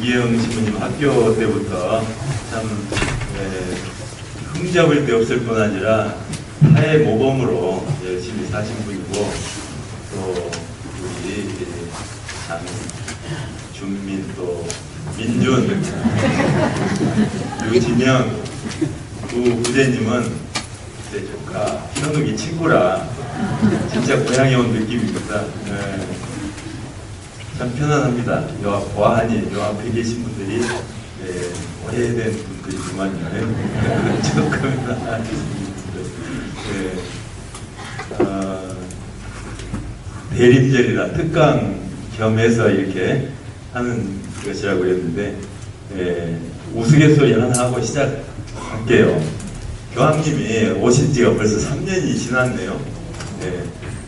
유기영 신부님 학교 때부터 참 흠잡을 데 없을 뿐 아니라 타의 모범으로 열심히 사신 분이고, 또 우리 장준민, 또 민준, 유진영, 부부제님은 제 조카 현욱이 친구라 진짜 고향에 온 느낌입니다. 참 편안합니다. 보아하니 요 앞에 계신 분들이 오래된 분들이지만요. 조금이나 대림절이라 특강 겸해서 이렇게 하는 것이라고 했는데, 우스갯소리 하나 하고 시작할게요. 교황님이 오신 지가 벌써 3년이 지났네요.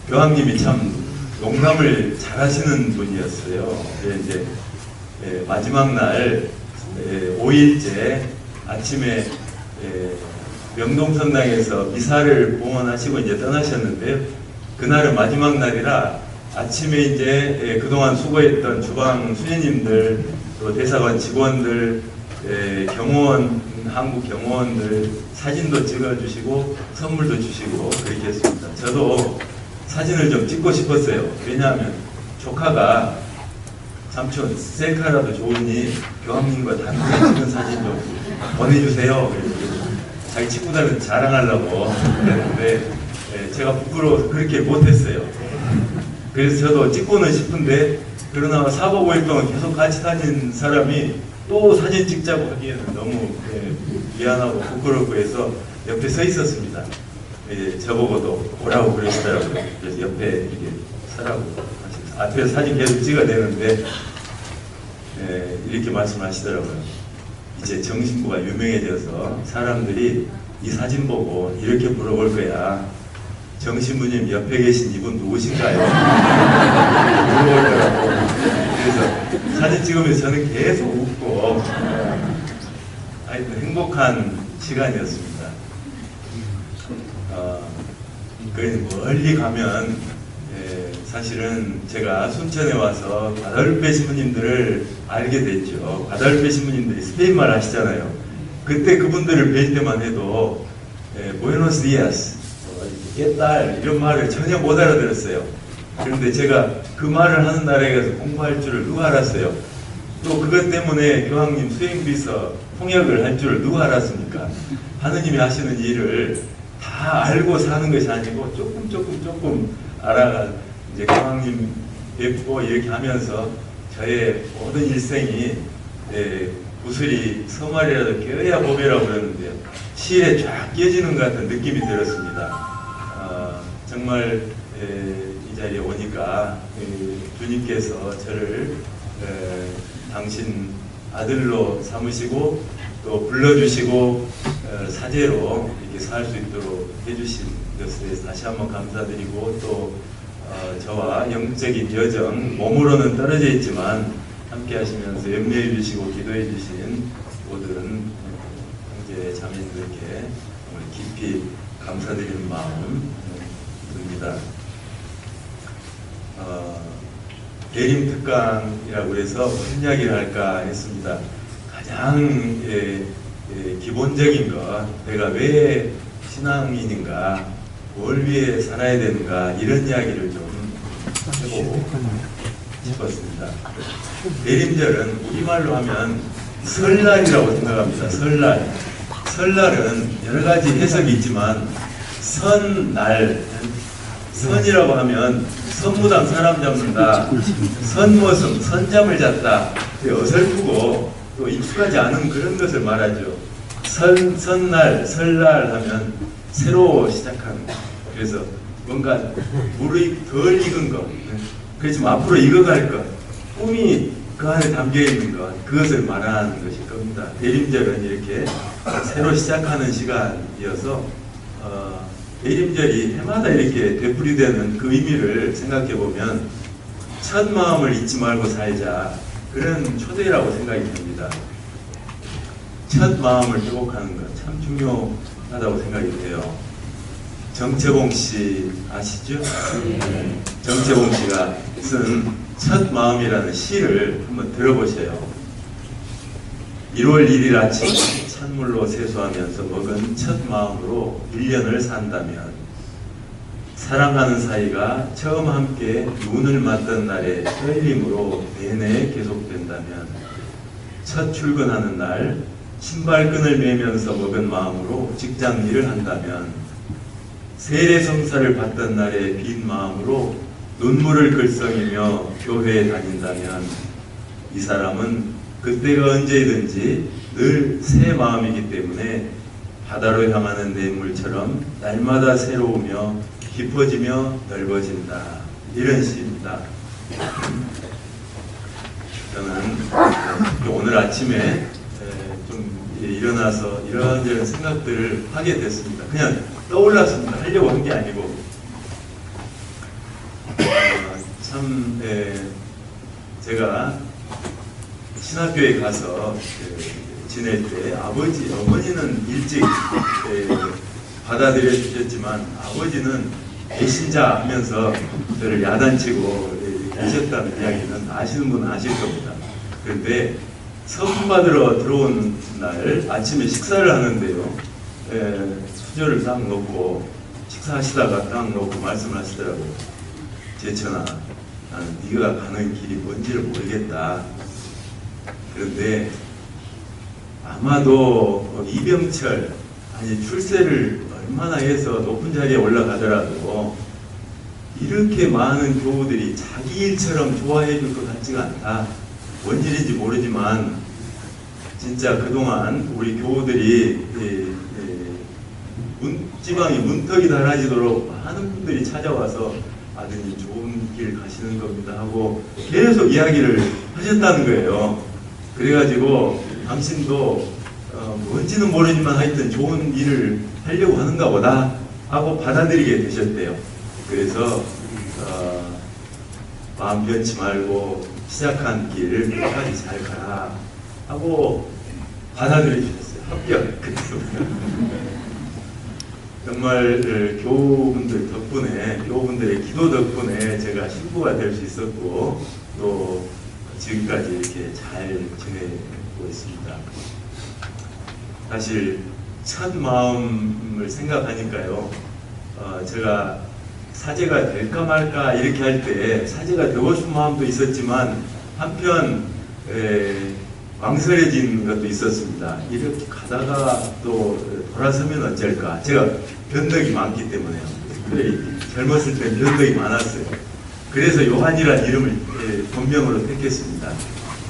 교황님이 참 농담을 잘 하시는 분이었어요. 이제 마지막 날 5일째 아침에 명동성당에서 미사를 봉헌하시고 이제 떠나셨는데요. 그날은 마지막 날이라 아침에 이제 그동안 수고했던 주방 수녀님들, 또 대사관 직원들, 경호원, 한국 경호원들 사진도 찍어주시고 선물도 주시고 그렇게 했습니다. 저도 사진을 좀 찍고 싶었어요. 왜냐하면 조카가 삼촌 셀카라도 좋으니 교황님과 단둘이 찍은 사진 좀 보내주세요. 자기 친구들한테 자랑하려고 그랬는데 제가 부끄러워서 그렇게 못했어요. 그래서 저도 찍고는 싶은데, 그러나 4박 5일 동안 계속 같이 다닌 사람이 또 사진 찍자고 하기에는 너무 미안하고 부끄럽고 해서 옆에 서 있었습니다. 저보고도 오라고 그러시더라고요. 그래서 옆에 이렇게 서라고 앞에서 사진 계속 찍어야 되는데 이렇게 말씀하시더라고요. 이제 정신부가 유명해져서 사람들이 이 사진 보고 이렇게 물어볼 거야. 정신부님 옆에 계신 이분 누구신가요? 물어볼 거라고. 그래서 사진 찍으면서 저는 계속 웃고 하여튼 행복한 시간이었습니다. 멀리 가면 사실은 제가 순천에 와서 과다르페 신부님들을 알게 됐죠. 과다르페 신부님들이 스페인말 하시잖아요. 그때 그분들을 뵐 때만 해도 부에노스 디아스, 깨딸 이런 말을 전혀 못 알아들었어요. 그런데 제가 그 말을 하는 나라에 가서 공부할 줄을 누가 알았어요? 또 그것 때문에 교황님 수행비서 통역을 할 줄을 누가 알았습니까? 하느님이 하시는 일을 다 알고 사는 것이 아니고 조금 알아가 이제 교황님 뵙고 이렇게 하면서 저의 모든 일생이 구슬이 서말이라도 껴야 보배라고 그러는데요. 실에 쫙 끼어지는 것 같은 느낌이 들었습니다. 정말 이 자리에 오니까 주님께서 저를 당신 아들로 삼으시고 또 불러주시고 사제로 이렇게 살 수 있도록 해주신 것에 다시 한번 감사드리고, 또 저와 영적인 여정, 몸으로는 떨어져 있지만 함께 하시면서 염려해 주시고 기도해 주신 모든 형제 자매님들께 깊이 감사드리는 마음 듭니다. 대림특강이라고 해서 무슨 이야기를 할까 했습니다. 가장 기본적인 것, 내가 왜 신앙인인가, 뭘 위해 살아야 되는가, 이런 이야기를 좀 해보고 싶었습니다. 대림절은 우리말로 하면 설날이라고 생각합니다. 설날. 설날은 여러 가지 해석이 있지만 선날, 선이라고 하면 선무당 사람 잡는다, 선모습, 선잠을 잤다, 어설프고 또 익숙하지 않은 그런 것을 말하죠. 선날, 설날 하면 새로 시작하는, 그래서 뭔가 물이 덜 익은 것, 그렇지만 앞으로 익어갈 것, 꿈이 그 안에 담겨있는 것, 그것을 말하는 것일 겁니다. 대림절은 이렇게 새로 시작하는 시간이어서 대림절이 해마다 이렇게 되풀이되는 그 의미를 생각해보면 첫 마음을 잊지 말고 살자, 그런 초대라고 생각이 듭니다. 첫 마음을 회복하는 것 참 중요하다고 생각이 돼요. 정채봉 씨 아시죠? 정채봉 씨가 쓴 첫 마음이라는 시를 한번 들어보세요. 1월 1일 아침 찬물로 세수하면서 먹은 첫 마음으로 1년을 산다면, 사랑하는 사이가 처음 함께 눈을 맞던 날의 떨림으로 내내 계속된다면, 첫 출근하는 날 신발끈을 매면서 먹은 마음으로 직장 일을 한다면, 세례성사를 받던 날의 빈 마음으로 눈물을 글썽이며 교회에 다닌다면, 이 사람은 그때가 언제든지 늘 새 마음이기 때문에 바다로 향하는 냇물처럼 날마다 새로우며 깊어지며 넓어진다. 이런 시입니다. 저는 오늘 아침에 좀 일어나서 이런저런 생각들을 하게 됐습니다. 그냥 떠올랐습니다. 하려고 한 게 아니고. 참 제가 신학교에 가서 지낼 때 아버지, 어머니는 일찍 받아들여 주셨지만 아버지는 배신자 하면서 저를 야단치고 하셨다는 이야기는 아시는 분은 아실 겁니다. 그런데 성품 받으러 들어온 날 아침에 식사를 하는데요, 수저를 딱 놓고 식사하시다가 딱 놓고 말씀을 하시더라고요. 제천아, 나는 네가 가는 길이 뭔지를 모르겠다. 그런데 아마도 이병철, 아니 출세를 얼마나 해서 높은 자리에 올라가더라도 이렇게 많은 교우들이 자기 일처럼 좋아해 줄 것 같지가 않다. 뭔 일인지 모르지만 진짜 그동안 우리 교우들이 지방이 문턱이 달아지도록 많은 분들이 찾아와서 아드님 좋은 길 가시는 겁니다 하고 계속 이야기를 하셨다는 거예요. 그래가지고 당신도 뭔지는 모르지만 하여튼 좋은 일을 하려고 하는가 보다 하고 받아들이게 되셨대요. 그래서 마음 변치 말고 시작한 길을 끝까지 잘 가라 하고 받아들여 주셨어요. 합격. 그래서 정말 교우분들 덕분에, 교우분들의 기도 덕분에 제가 신부가 될 수 있었고 또 지금까지 이렇게 잘 지내고 있습니다. 사실 첫 마음을 생각하니까요, 제가 사제가 될까 말까 이렇게 할 때 사제가 되고 싶은 마음도 있었지만 한편 망설여진 것도 있었습니다. 이렇게 가다가 또 돌아서면 어쩔까. 제가 변덕이 많기 때문에요. 젊었을 때 변덕이 많았어요. 그래서 요한이라는 이름을 본명으로 택했습니다.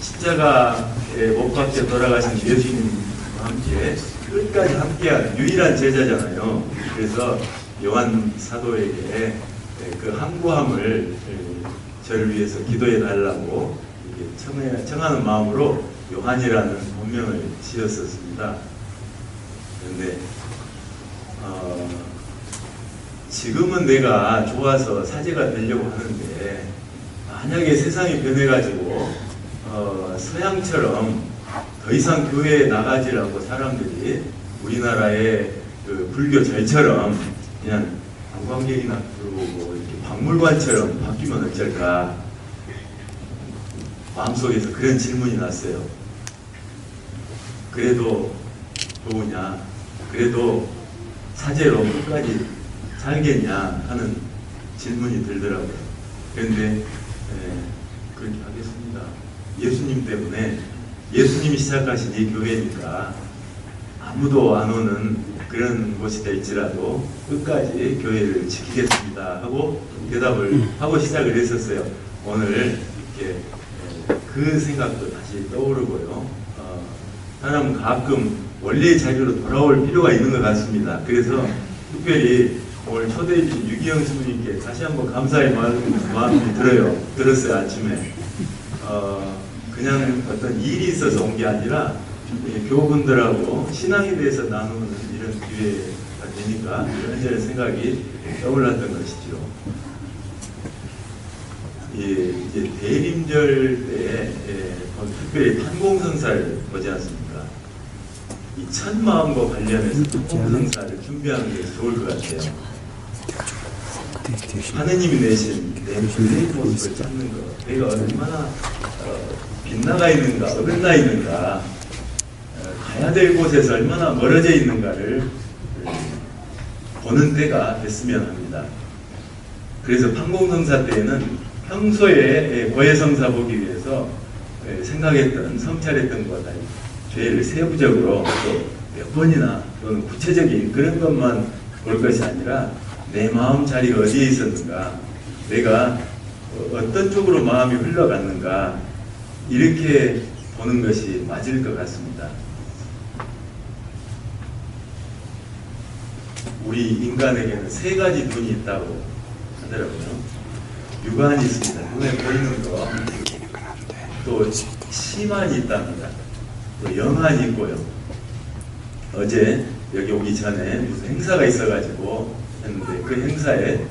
십자가에 못 박혀 돌아가신 예수님과 함께 끝까지 함께한 유일한 제자잖아요. 그래서 요한 사도에게 그 항구함을 저를 위해서 기도해 달라고 청하는 마음으로 요한이라는 본명을 지었었습니다. 그런데 지금은 내가 좋아서 사제가 되려고 하는데 만약에 세상이 변해가지고 서양처럼 더 이상 교회에 나가지라고 사람들이 우리나라의 그 불교 절처럼 그냥 관광객이나 들어오고 이렇게 박물관처럼 바뀌면 어쩔까. 마음속에서 그런 질문이 났어요. 그래도 좋으냐, 그래도 사제로 끝까지 살겠냐 하는 질문이 들더라고요. 그런데 그렇게 하겠습니다. 예수님 때문에, 예수님이 시작하신 이 교회니까 아무도 안 오는 그런 곳이 될지라도 끝까지 교회를 지키겠습니다 하고 대답을 하고 시작을 했었어요. 오늘 이렇게 그 생각도 다시 떠오르고요. 사람은 가끔 원래의 자리로 돌아올 필요가 있는 것 같습니다. 그래서 특별히 오늘 초대해 주신 유기영 스님께 다시 한번 감사의 마음이 들었어요. 아침에 그냥 어떤 일이 있어서 온 게 아니라 교우분들하고 신앙에 대해서 나누는 이런 기회가 되니까 이런저런 생각이 떠올랐던 것이죠. 이제 대림절 때 특별히 판공성사를 보지 않습니까? 이 첫 마음과 관련해서 판공성사를 준비하는 게 좋을 것 같아요. 하느님이 내신 내 모습을 찾는 것, 내가 얼마나 빗나가 있는가, 어긋나 있는가, 가야 될 곳에서 얼마나 멀어져 있는가를 보는 때가 됐으면 합니다. 그래서 판공성사 때에는 평소에 고해성사 보기 위해서 생각했던, 성찰했던 것보다 죄를 세부적으로 또 몇 번이나 또는 구체적인 그런 것만 볼 것이 아니라 내 마음 자리가 어디에 있었는가, 내가 어떤 쪽으로 마음이 흘러갔는가, 이렇게 보는 것이 맞을 것 같습니다. 우리 인간에게는 세 가지 눈이 있다고 하더라고요. 육안이 있습니다. 눈에 보이는 거. 또 시만이 있답니다. 또 영안이 있고요. 어제 여기 오기 전에 무슨 행사가 있어가지고 했는데 그 행사에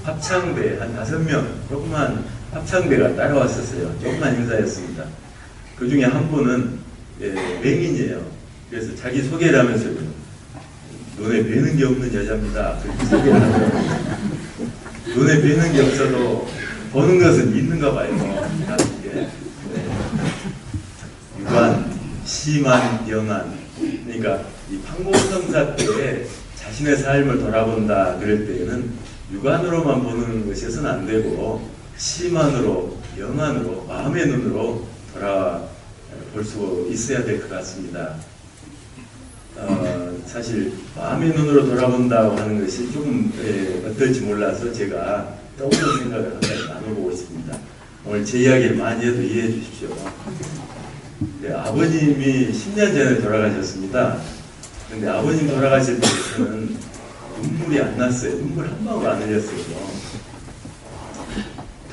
합창대 한 5명, 조그만 합창대가 따라왔었어요. 조그만 행사였습니다. 그 중에 한 분은 맹인이에요. 그래서 자기 소개를 하면서 눈에 뵈는 게 없는 여자입니다. 그렇게 소개를 하더라고요. 눈에 뵈는 게 없어도 보는 것은 있는가 봐요. 유관, 시만, 영안. 그러니까 이 판공성사 때 자신의 삶을 돌아본다 그럴 때에는 육안으로만 보는 것이어서는 안 되고 시만으로, 영안으로, 마음의 눈으로 돌아볼 수 있어야 될 것 같습니다. 사실 마음의 눈으로 돌아본다고 하는 것이 조금 어떨지 몰라서 제가 떠오르는 생각을 한 가지 나눠보고 있습니다. 오늘 제 이야기를 많이 해도 이해해 주십시오. 네, 아버님이 10년 전에 돌아가셨습니다. 근데 아버님 돌아가실 때 저는 눈물이 안 났어요. 눈물 한 방울 안 흘렸어요.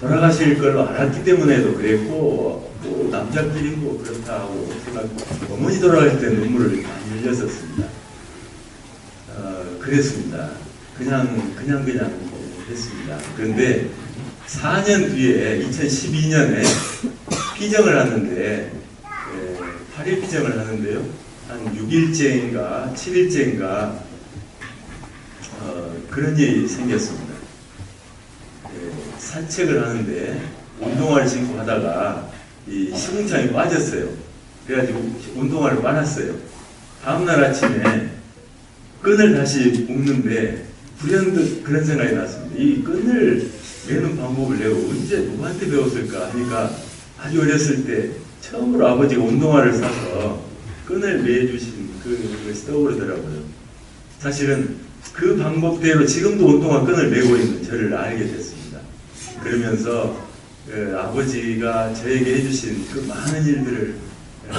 돌아가실 걸 알았기 때문에도 그랬고, 또 남자끼리 뭐 그렇다 하고 생각, 어머니 돌아가실 때 눈물을 많이 흘렸었습니다. 그랬습니다. 그냥 했습니다. 그런데 4년 뒤에 2012년에 피정을 하는데 8일 피정을 하는데요. 한 6일째인가 7일째인가 그런 일이 생겼습니다. 산책을 하는데 운동화를 신고 하다가 이 시궁창이 빠졌어요. 그래가지고 운동화를 빨았어요. 다음날 아침에 끈을 다시 묶는데 불현듯 그런 생각이 났습니다. 이 끈을 매는 방법을 내가 언제 누구한테 배웠을까 하니까 아주 어렸을 때 처음으로 아버지가 운동화를 사서 끈을 매주신 그것이 떠오르더라고요. 사실은 그 방법대로 지금도 운동화 끈을 매고 있는 저를 알게 됐습니다. 그러면서 아버지가 저에게 해주신 그 많은 일들을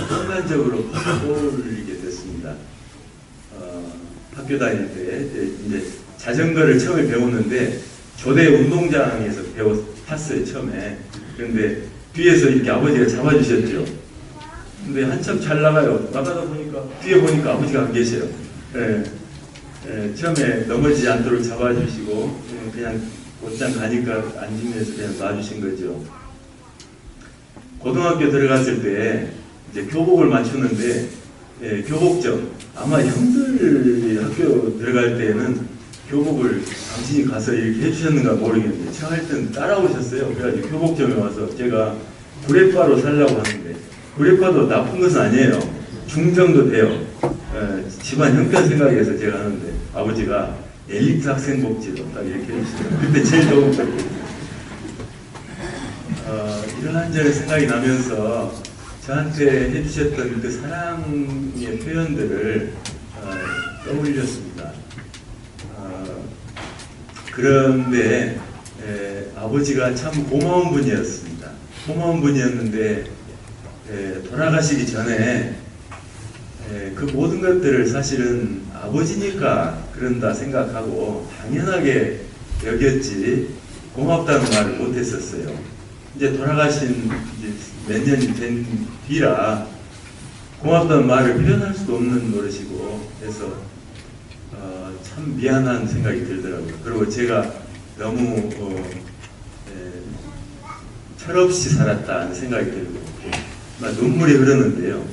순간적으로 떠올리게 됐습니다. 학교 다닐 때 이제 자전거를 처음에 배웠는데 교대 운동장에서 탔어요. 처음에. 그런데 뒤에서 이렇게 아버지가 잡아주셨죠. 근데 한참 잘 나가다 보니까 뒤에 보니까 아버지가 안 계세요. 처음에 넘어지지 않도록 잡아주시고 그냥 옷장 가니까 앉으면서 그냥 놔주신 거죠. 고등학교 들어갔을 때 이제 교복을 맞추는데 교복점, 아마 형들이 학교 들어갈 때는 교복을 당신이 가서 이렇게 해주셨는가 모르겠는데 제가 할 때는 따라오셨어요. 그래가지고 교복점에 와서 제가 구레빠로 살려고 하는데 구레빠도 나쁜 것은 아니에요. 중정도 돼요. 집안 형편 생각해서 제가 하는데 아버지가 엘리트 학생복지도 딱 이렇게 해주시더라고요. 그때 제일 더웠거든요. 이런저런 생각이 나면서 저한테 해주셨던 그 사랑의 표현들을 떠올렸습니다. 그런데 아버지가 참 고마운 분이었습니다. 고마운 분이었는데 돌아가시기 전에 그 모든 것들을 사실은 아버지니까 그런다 생각하고 당연하게 여겼지 고맙다는 말을 못했었어요. 이제 돌아가신 몇 년이 된 뒤라 고맙다는 말을 표현할 수도 없는 노릇이고 해서 참 미안한 생각이 들더라고요. 그리고 제가 너무 철없이 살았다는 생각이 들고 막 눈물이 흐르는데요.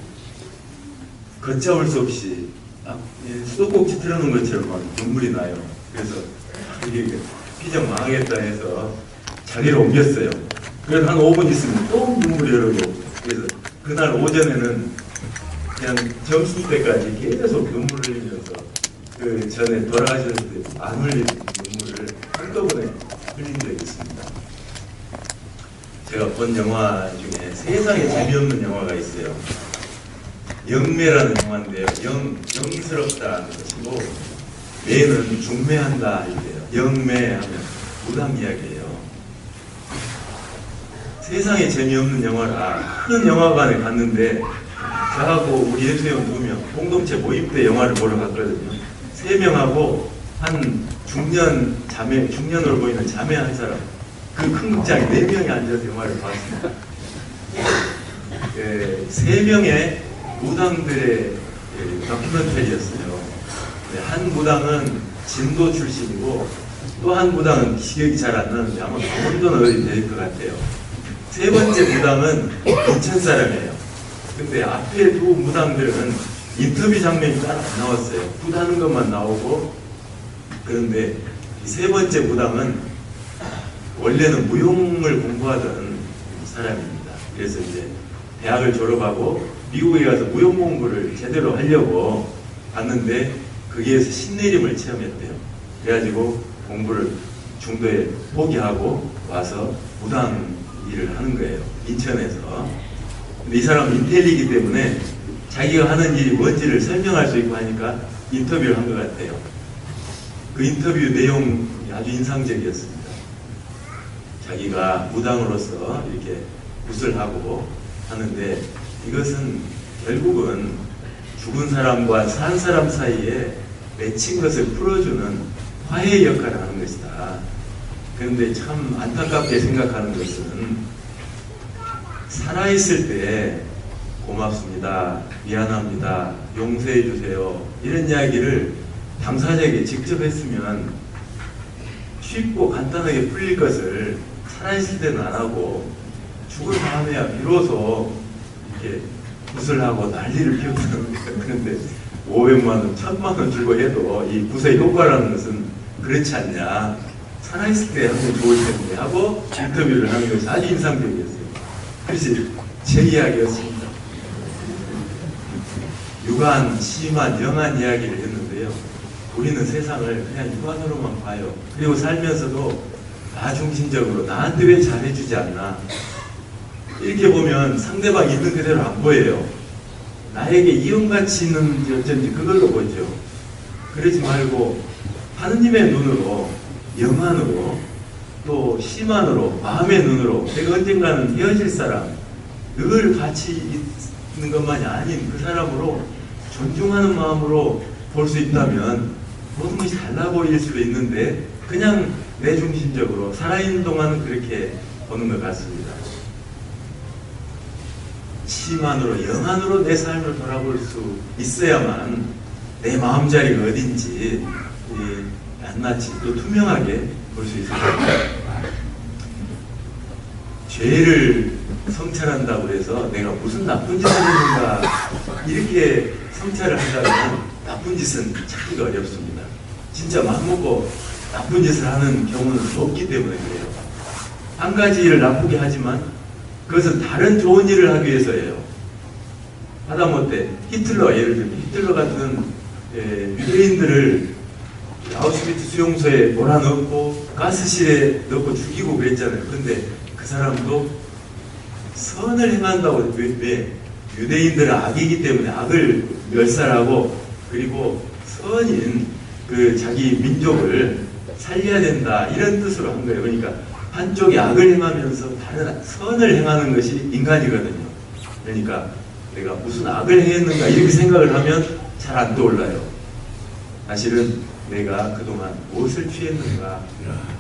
걷잡을 수 없이 수도꼭지 틀어놓은 것처럼 막 눈물이 나요. 그래서 이게 피정 망하겠다 해서 자리를 옮겼어요. 그래서 한 5분 있으면 또 눈물이 흐르고 그래서 그날 오전에는 그냥 점심 때까지 계속 눈물을 흘리면서 그 전에 돌아가셨을 때 안 흘린 눈물을 한꺼번에 흘린 적이 있습니다. 제가 본 영화 중에 세상에 재미없는 영화가 있어요. 영매라는 영화인데요. 영스럽다는 것이고, 매는 중매한다 이래요. 영매하면 무당 이야기예요. 세상에 재미없는 영화라 큰 영화관에 갔는데 저하고 우리 예수회원 2명 공동체 모임 때 영화를 보러 갔거든요. 3명하고 한 중년으로 보이는 자매 한 사람, 그 큰 극장에 4명이 앉아서 영화를 봤습니다. 3명의 무당들의 다큐멘터리였어요. 한 무당은 진도 출신이고 또 한 무당은 기억이 잘 안 나는데 아마 강원도는 어디 될 것 같아요. 3번째 무당은 인천 사람이에요. 근데 앞에 2 무당들은 인터뷰 장면이 따로 안 나왔어요. 굿하는 것만 나오고. 그런데 이 3번째 무당은 원래는 무용을 공부하던 사람입니다. 그래서 이제 대학을 졸업하고 미국에 가서 무용 공부를 제대로 하려고 갔는데 거기에서 신내림을 체험했대요. 그래가지고 공부를 중도에 포기하고 와서 무당 일을 하는 거예요. 인천에서. 근데 이 사람은 인텔리이기 때문에 자기가 하는 일이 뭔지를 설명할 수 있고 하니까 인터뷰를 한 것 같아요. 그 인터뷰 내용이 아주 인상적이었습니다. 자기가 무당으로서 이렇게 굿을 하고 하는데 이것은 결국은 죽은 사람과 산 사람 사이에 맺힌 것을 풀어주는 화해 역할을 하는 것이다. 그런데 참 안타깝게 생각하는 것은 살아있을 때 고맙습니다, 미안합니다, 용서해 주세요 이런 이야기를 당사자에게 직접 했으면 쉽고 간단하게 풀릴 것을 살아있을 때는 안 하고 죽을 다음에야 비로소 이렇게 굿을 하고 난리를 피웠다는 거예요. 그런데 500만 원, 1000만 원 주고 해도 이 굿의 효과라는 것은 그렇지 않냐. 살아있을 때 하면 좋을 텐데 하고 인터뷰를 하는 것이 아주 인상적이었어요. 그래서 제 이야기였습니다. 유관, 시만, 영한 이야기를 했는데요. 우리는 세상을 그냥 육안으로만 봐요. 그리고 살면서도 나 중심적으로 나한테 왜 잘해주지 않나. 이렇게 보면 상대방이 있는 그대로 안 보여요. 나에게 이용가치 있는지 어쩐지 그걸로 보죠. 그러지 말고 하느님의 눈으로, 영안으로, 또 심안으로, 마음의 눈으로 내가 언젠가는 헤어질 사람, 늘 같이 있는 것만이 아닌 그 사람으로 존중하는 마음으로 볼 수 있다면 모든 것이 달라 보일 수도 있는데 그냥 내 중심적으로 살아있는 동안은 그렇게 보는 것 같습니다. 심안으로, 영안으로 내 삶을 돌아볼 수 있어야만 내 마음자리가 어딘지 낱낱이 또 투명하게 볼 수 있을 겁니다. 죄를 성찰한다고 해서 내가 무슨 나쁜 짓을 했는가 이렇게 성찰을 한다면 나쁜 짓은 찾기가 어렵습니다. 진짜 마음먹고 나쁜 짓을 하는 경우는 없기 때문에 그래요. 한 가지 일을 나쁘게 하지만 그것은 다른 좋은 일을 하기 위해서예요. 하다못해 히틀러, 예를 들면 히틀러 같은 유대인들을 아우슈비츠 수용소에 몰아넣고 가스실에 넣고 죽이고 그랬잖아요. 근데 그 사람도 선을 행한다고. 왜? 유대인들은 악이기 때문에 악을 멸살하고 그리고 선인 그 자기 민족을 살려야 된다 이런 뜻으로 한 거예요. 그러니까 한쪽이 악을 행하면서 다른 선을 행하는 것이 인간이거든요. 그러니까 내가 무슨 악을 행했는가 이렇게 생각을 하면 잘 안 떠올라요. 사실은 내가 그동안 무엇을 취했는가,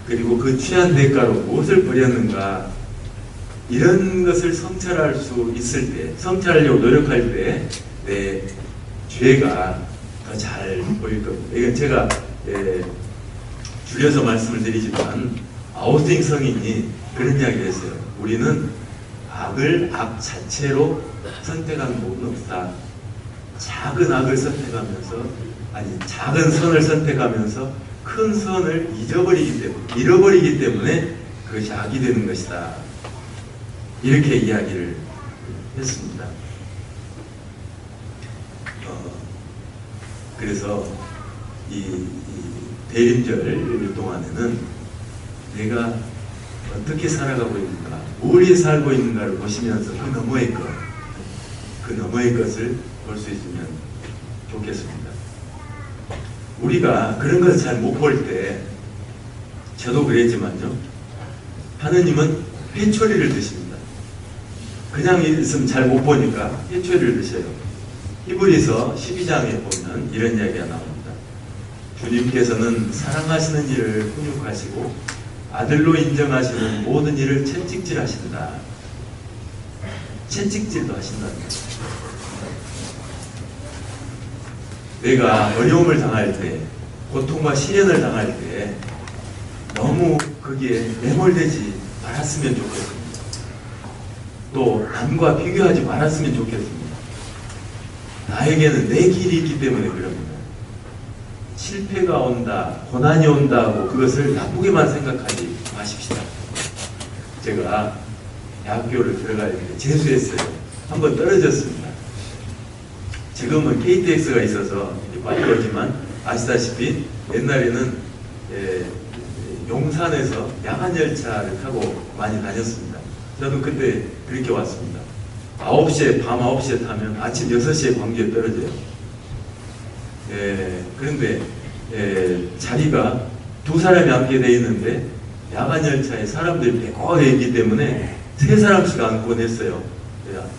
그리고 그 취한 대가로 무엇을 버렸는가, 이런 것을 성찰할 수 있을 때, 성찰하려고 노력할 때 내 죄가 더 잘 보일 겁니다. 이건 제가 줄여서 말씀을 드리지만 아우스팅 성인이 그런 이야기를 했어요. 우리는 악을 악 자체로 선택하는 법은 없다. 작은 악을 선택하면서, 아니 작은 선을 선택하면서 큰 선을 잃어버리기 때문에 그것이 악이 되는 것이다. 이렇게 이야기를 했습니다. 그래서 이 대림절 동안에는 내가 어떻게 살아가고 있는가, 우리 살고 있는가를 보시면서 그 너머의 것을 볼 수 있으면 좋겠습니다. 우리가 그런 것을 잘 못 볼 때, 저도 그랬지만요, 하느님은 회초리를 드십니다. 그냥 있으면 잘 못 보니까 회초리를 드셔요. 히브리서 12장에 보면 이런 이야기가 나옵니다. 주님께서는 사랑하시는 이를 훈육하시고 아들로 인정하시는 모든 일을 채찍질 하신다. 채찍질도 하신다는 거죠. 내가 어려움을 당할 때, 고통과 시련을 당할 때 너무 거기에 매몰되지 말았으면 좋겠습니다. 또 남과 비교하지 말았으면 좋겠습니다. 나에게는 내 길이 있기 때문에 그럽니다. 실패가 온다, 고난이 온다 하고 그것을 나쁘게만 생각하지 마십시다. 제가 대학교를 들어갈 때 재수했어요. 한번 떨어졌습니다. 지금은 KTX가 있어서 빨리 오지만 아시다시피 옛날에는 용산에서 야간 열차를 타고 많이 다녔습니다. 저도 그때 그렇게 왔습니다. 밤 9시에 타면 아침 6시에 광주에 떨어져요. 그런데 자리가 두 사람이 앉게 돼 있는데 야간 열차에 사람들이 빼곡하게 있기 때문에 세 사람씩 앉곤 했어요.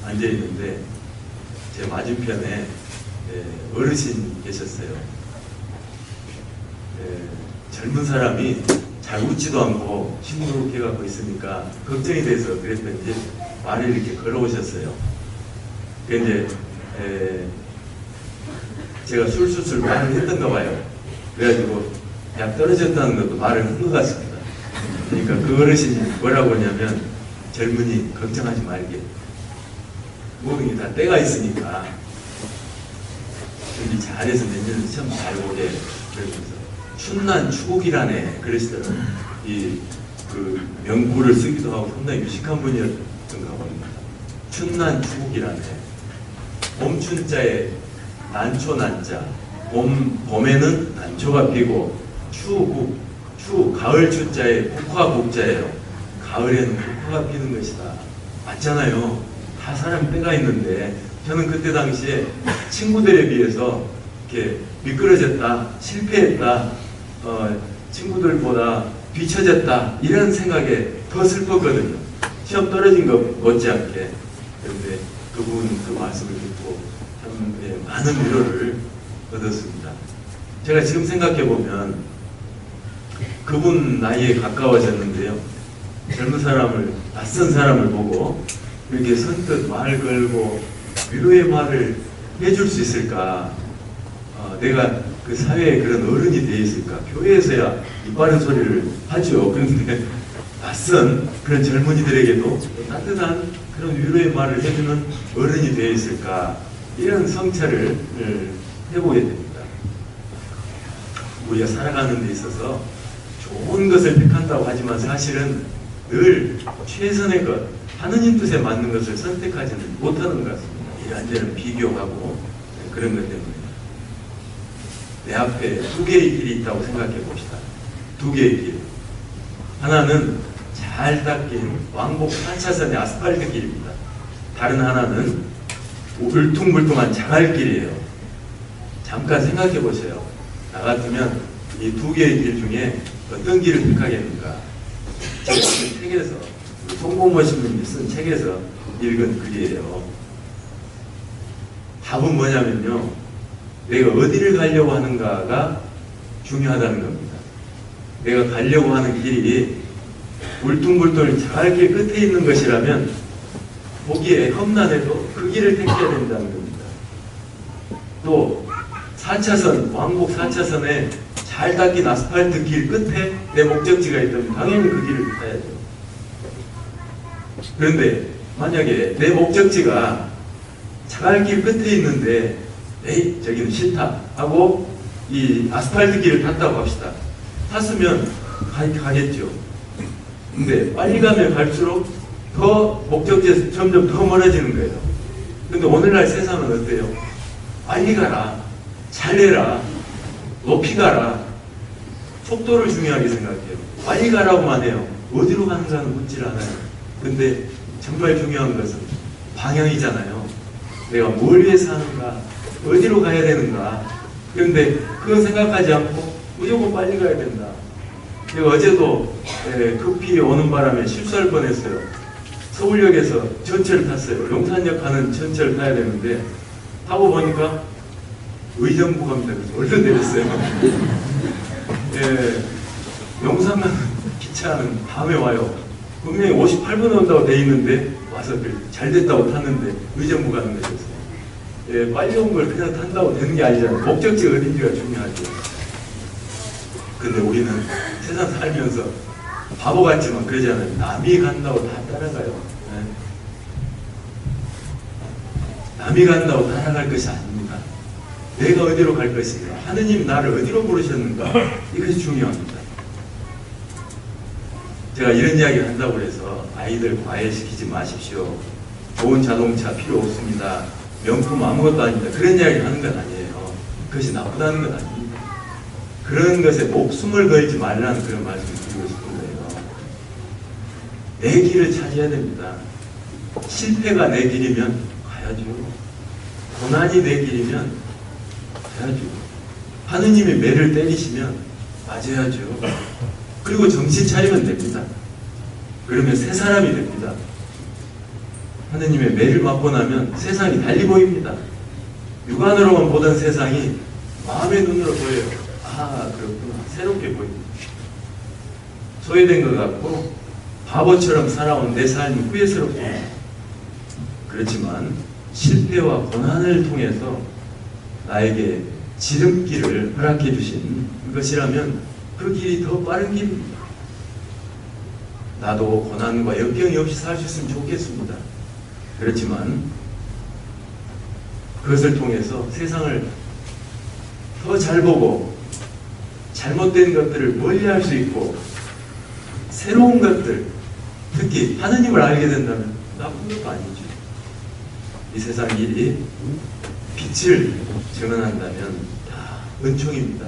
앉아 있는데 제 맞은편에 어르신 계셨어요. 젊은 사람이 잘 웃지도 않고 시무룩해 갖고 있으니까 걱정이 돼서 그랬던지 말을 이렇게 걸어오셨어요. 근데 제가 술술술 말을 했던가 봐요. 그래가지고 약 떨어졌다는 것도 말을 한 것 같습니다. 그러니까 그 어르신이 뭐라고 하냐면, 젊은이 걱정하지 말게, 모든 게 다 때가 있으니까 준비 잘해서 내년에 시험 잘 보게, 그러면서 춘난 추국이라네 그러시더라고요. 그 명구를 쓰기도 하고 상당히 유식한 분이었던가 봅니다. 춘난 추국이라네. 봄춘자에 난초 난자, 봄에는 난초가 피고 가을 추자에 국화 국자예요. 가을에는 국화가 피는 것이다. 맞잖아요. 다 사람 때가 있는데, 저는 그때 당시에 친구들에 비해서 이렇게 미끄러졌다, 실패했다, 친구들보다 뒤처졌다, 이런 생각에 더 슬펐거든요. 시험 떨어진 것 못지않게. 그런데 그분 그 말씀을 듣고 참 많은 위로를 얻었습니다. 제가 지금 생각해 보면 그분 나이에 가까워졌는데요, 젊은 사람을, 낯선 사람을 보고 이렇게 선뜻 말 걸고 위로의 말을 해줄 수 있을까? 내가 그 사회에 그런 어른이 되어 있을까? 교회에서야 이 바른 소리를 하죠. 그런데 낯선 그런 젊은이들에게도 따뜻한 그런 위로의 말을 해주는 어른이 되어 있을까? 이런 성찰을 해보게 됩니다. 우리가 살아가는 데 있어서 좋은 것을 택한다고 하지만 사실은 늘 최선의 것, 하느님 뜻에 맞는 것을 선택하지는 못하는 것 같습니다. 이런저런 비교하고 그런 것 때문에. 내 앞에 두 개의 길이 있다고 생각해 봅시다. 두 개의 길. 하나는 잘 닦인 왕복 4차선의 아스팔트 길입니다. 다른 하나는 울퉁불퉁한 자갈길이에요. 잠깐 생각해 보세요. 나 같으면 이 두 개의 길 중에 어떤 길을 택하겠는가? 제가 책에서, 송공모 신부님이 쓴 책에서 읽은 글이에요. 답은 뭐냐면요, 내가 어디를 가려고 하는가가 중요하다는 겁니다. 내가 가려고 하는 길이 울퉁불퉁 자갈길 끝에 있는 것이라면 보기에 험난해도 그 길을 택해야 된다는 겁니다. 또 4차선, 왕복 4차선에 잘 닦인 아스팔트 길 끝에 내 목적지가 있다면 당연히 그 길을 가야죠. 그런데 만약에 내 목적지가 자갈길 끝에 있는데 에이 저기는 싫다 하고 이 아스팔트 길을 탔다고 합시다. 탔으면 가겠죠. 근데 빨리 가면 갈수록 더 목적지에서 점점 더 멀어지는 거예요. 근데 오늘날 세상은 어때요? 빨리 가라. 잘해라, 높이 가라, 속도를 중요하게 생각해요. 빨리 가라고만 해요. 어디로 가는가는 묻질 않아요. 근데 정말 중요한 것은 방향이잖아요. 내가 뭘 위해서 하는가, 어디로 가야 되는가. 그런데 그건 생각하지 않고 무조건 빨리 가야 된다. 제가 어제도 급히 오는 바람에 실수할 뻔했어요. 서울역에서 전철 탔어요. 용산역 가는 전철 타야 되는데 타고 보니까 의정부 갑니다. 그래서 얼른 내렸어요. 용산 가는 기차는 밤에 와요. 분명히 58분에 온다고 돼 있는데 와서 잘 됐다고 탔는데 의정부 가는 거였어요. 빨리 온 걸 그냥 탄다고 되는 게 아니잖아요. 목적지가 어딘지가 중요하죠. 근데 우리는 세상 살면서 바보 같지만 그러잖아요. 남이 간다고 다 따라가요. 남이 간다고 따라갈 것이 아닙니다. 내가 어디로 갈 것인가, 하느님 나를 어디로 부르셨는가, 이것이 중요합니다. 제가 이런 이야기를 한다고 해서 아이들 과외시키지 마십시오. 좋은 자동차 필요 없습니다. 명품 아무것도 아닙니다. 그런 이야기를 하는 건 아니에요. 그것이 나쁘다는 건 아닙니다. 그런 것에 목숨을 걸지 말라는 그런 말씀을 드리고 싶은 거예요. 내 길을 찾아야 됩니다. 실패가 내 길이면 가야죠. 고난이 내 길이면 가야죠. 하느님이 매를 때리시면 맞아야죠. 그리고 정신 차리면 됩니다. 그러면 새 사람이 됩니다. 하느님의 매를 맞고 나면 세상이 달리 보입니다. 육안으로만 보던 세상이 마음의 눈으로 보여요. 아, 그렇구나. 새롭게 보입니다. 소외된 것 같고 바보처럼 살아온 내 삶이 후회스럽습니다. 그렇지만 실패와 고난을 통해서 나에게 지름길을 허락해 주신 것이라면 그 길이 더 빠른 길입니다. 나도 고난과 역경이 없이 살 수 있으면 좋겠습니다. 그렇지만 그것을 통해서 세상을 더 잘 보고 잘못된 것들을 멀리할 수 있고 새로운 것들, 특히 하느님을 알게 된다면 나쁜 것도 아니죠. 이 세상 일이 빛을 증언한다면 다 은총입니다.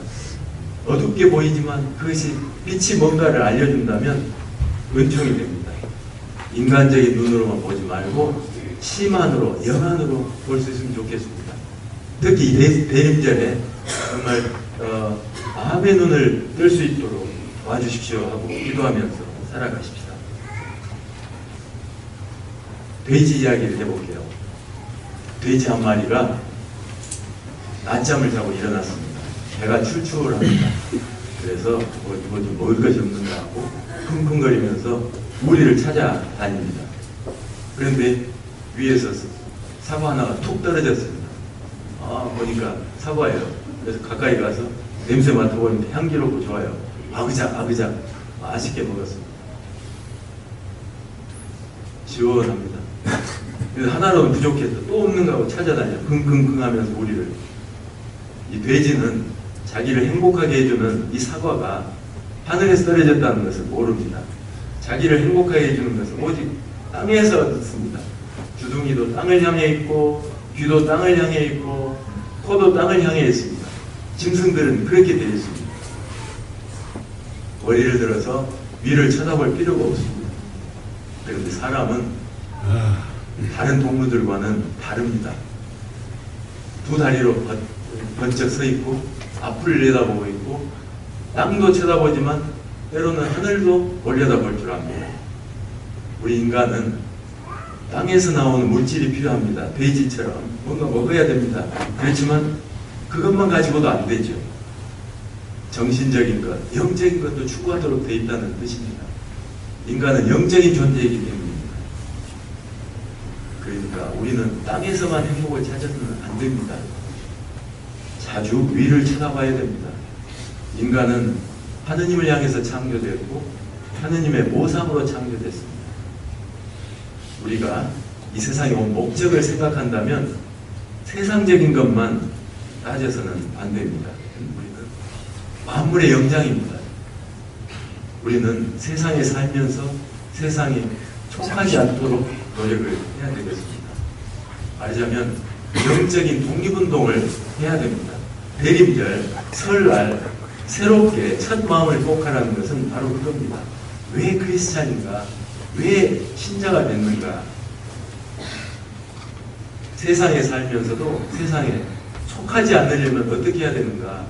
어둡게 보이지만 그것이 빛이 뭔가를 알려준다면 은총이 됩니다. 인간적인 눈으로만 보지 말고 심안으로, 영안으로 볼 수 있으면 좋겠습니다. 특히 이 대림절에 정말 마음의 눈을 뜰 수 있도록 도와주십시오 하고 기도하면서 살아가십시다. 돼지 이야기를 해볼게요. 돼지 한 마리가 낮잠을 자고 일어났습니다. 배가 출출합니다. 그래서 이거 좀 먹을 것이 없는가 하고 킁킁거리면서 무리를 찾아다닙니다. 그런데 위에서 사과 하나가 툭 떨어졌습니다. 보니까 사과예요. 그래서 가까이 가서 냄새 맡아보니까 향기롭고 좋아요. 아그작 맛있게 먹었습니다. 시원합니다. 그래서 하나로는 부족했다. 또 없는가 하고 찾아다녀. 킁킁킁 하면서 무리를. 이 돼지는 자기를 행복하게 해주는 이 사과가 하늘에서 떨어졌다는 것을 모릅니다. 자기를 행복하게 해주는 것은 오직 땅에서 얻습니다. 주둥이도 땅을 향해 있고 귀도 땅을 향해 있고 코도 땅을 향해 있습니다. 짐승들은 그렇게 되어 있습니다. 머리를 들어서 위를 쳐다볼 필요가 없습니다. 그런데 사람은 다른 동물들과는 다릅니다. 두 다리로 번쩍 서 있고 앞을 내다보고 있고 땅도 쳐다보지만 때로는 하늘도 올려다볼 줄 압니다. 우리 인간은 땅에서 나오는 물질이 필요합니다. 돼지처럼 뭔가 먹어야 됩니다. 그렇지만 그것만 가지고도 안 되죠. 정신적인 것, 영적인 것도 추구하도록 되어 있다는 뜻입니다. 인간은 영적인 존재이기 때문입니다. 그러니까 우리는 땅에서만 행복을 찾아서는 안 됩니다. 자주 위를 쳐다봐야 됩니다. 인간은 하느님을 향해서 창조되었고 하느님의 모상으로 창조됐습니다. 우리가 이 세상에 온 목적을 생각한다면 세상적인 것만 따져서는 안 됩니다. 우리는 만물의 영장입니다. 우리는 세상에 살면서 세상에 촉하지 않도록 노력을 해야 되겠습니다. 말하자면 영적인 독립운동을 해야 됩니다. 대림절, 설날 새롭게 첫 마음을 회복하라는 것은 바로 그겁니다. 왜 크리스찬인가? 왜 신자가 됐는가? 세상에 살면서도 세상에 속하지 않으려면 어떻게 해야 되는가?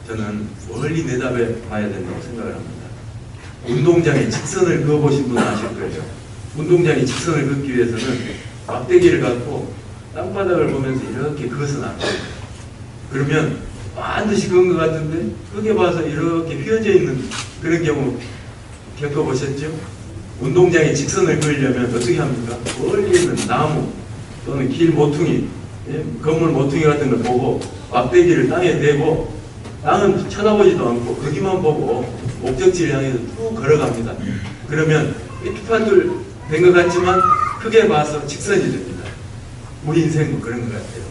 저는 멀리 내다봐야 된다고 생각을 합니다. 운동장에 직선을 그어보신 분은 아실 거예요. 운동장에 직선을 긋기 위해서는 막대기를 갖고 땅바닥을 보면서 이렇게 그어서 놨거든요. 그러면 반드시 그은 것 같은데 크게 봐서 이렇게 휘어져 있는 그런 경우 겪어보셨죠? 운동장에 직선을 그으려면 어떻게 합니까? 멀리 있는 나무 또는 길 모퉁이, 건물 모퉁이 같은 걸 보고 막대기를 땅에 대고 땅은 쳐다보지도 않고 거기만 보고 목적지를 향해서 쭉 걸어갑니다. 그러면 삐뚤파뚤 된 것 같지만 크게 봐서 직선이 됩니다. 우리 인생도 그런 것 같아요.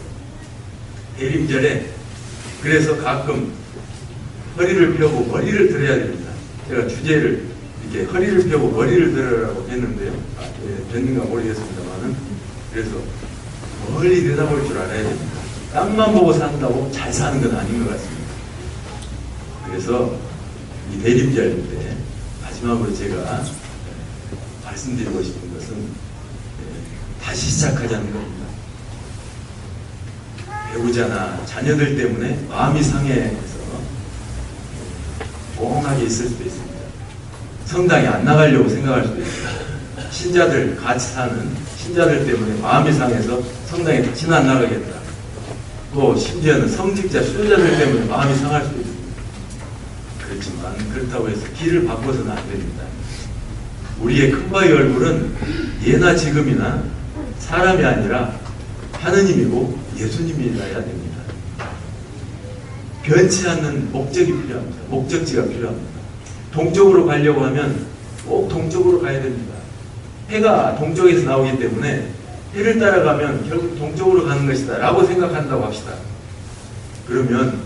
대림절에 그래서 가끔 허리를 펴고 머리를 들어야 됩니다. 제가 주제를 이렇게 허리를 펴고 머리를 들으라고 했는데요. 됐는가 모르겠습니다만은 그래서 멀리 내다볼 줄 알아야 됩니다. 땅만 보고 산다고 잘 사는 건 아닌 것 같습니다. 그래서 이 대림절 때 마지막으로 제가 말씀드리고 싶은 것은 다시 시작하자는 겁니다. 배우자나 자녀들 때문에 마음이 상해서 멍하게 있을 수도 있습니다. 성당에 안 나가려고 생각할 수도 있습니다. 신자들, 같이 사는 신자들 때문에 마음이 상해서 성당에 다시는 안 나가겠다. 또 심지어는 성직자, 수요자들 때문에 마음이 상할 수도 있습니다. 그렇지만 그렇다고 해서 길을 바꿔서는 안 됩니다. 우리의 큰바위 얼굴은 예나 지금이나 사람이 아니라 하느님이고 예수님이라야 됩니다. 변치 않는 목적이 필요합니다. 목적지가 필요합니다. 동쪽으로 가려고 하면 꼭 동쪽으로 가야 됩니다. 해가 동쪽에서 나오기 때문에 해를 따라가면 결국 동쪽으로 가는 것이다 라고 생각한다고 합시다. 그러면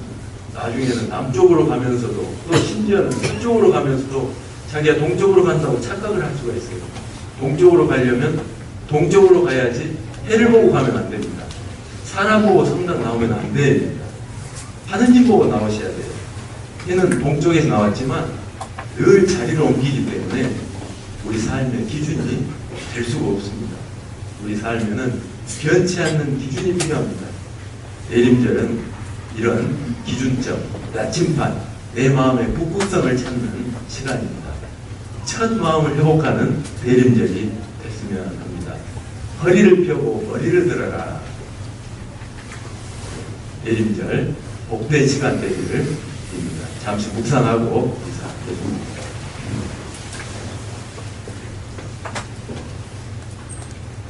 나중에는 남쪽으로 가면서도 또 심지어는 서쪽으로 가면서도 자기가 동쪽으로 간다고 착각을 할 수가 있어요. 동쪽으로 가려면 동쪽으로 가야지 해를 보고 가면 안 됩니다. 사람 보고 성당 나오면 안 됩니다. 하느님 보고 나오셔야 돼요. 해는 동쪽에서 나왔지만 늘 자리를 옮기기 때문에 우리 삶의 기준이 될 수가 없습니다. 우리 삶에는 변치 않는 기준이 필요합니다. 대림절은 이런 기준점, 나침반, 내 마음의 북극성을 찾는 시간입니다. 첫 마음을 회복하는 대림절이 됐으면 합니다. 허리를 펴고 머리를 들어라. 대림절 복된 시간 되기를 빕니다. 잠시 묵상하고 인사드립니다.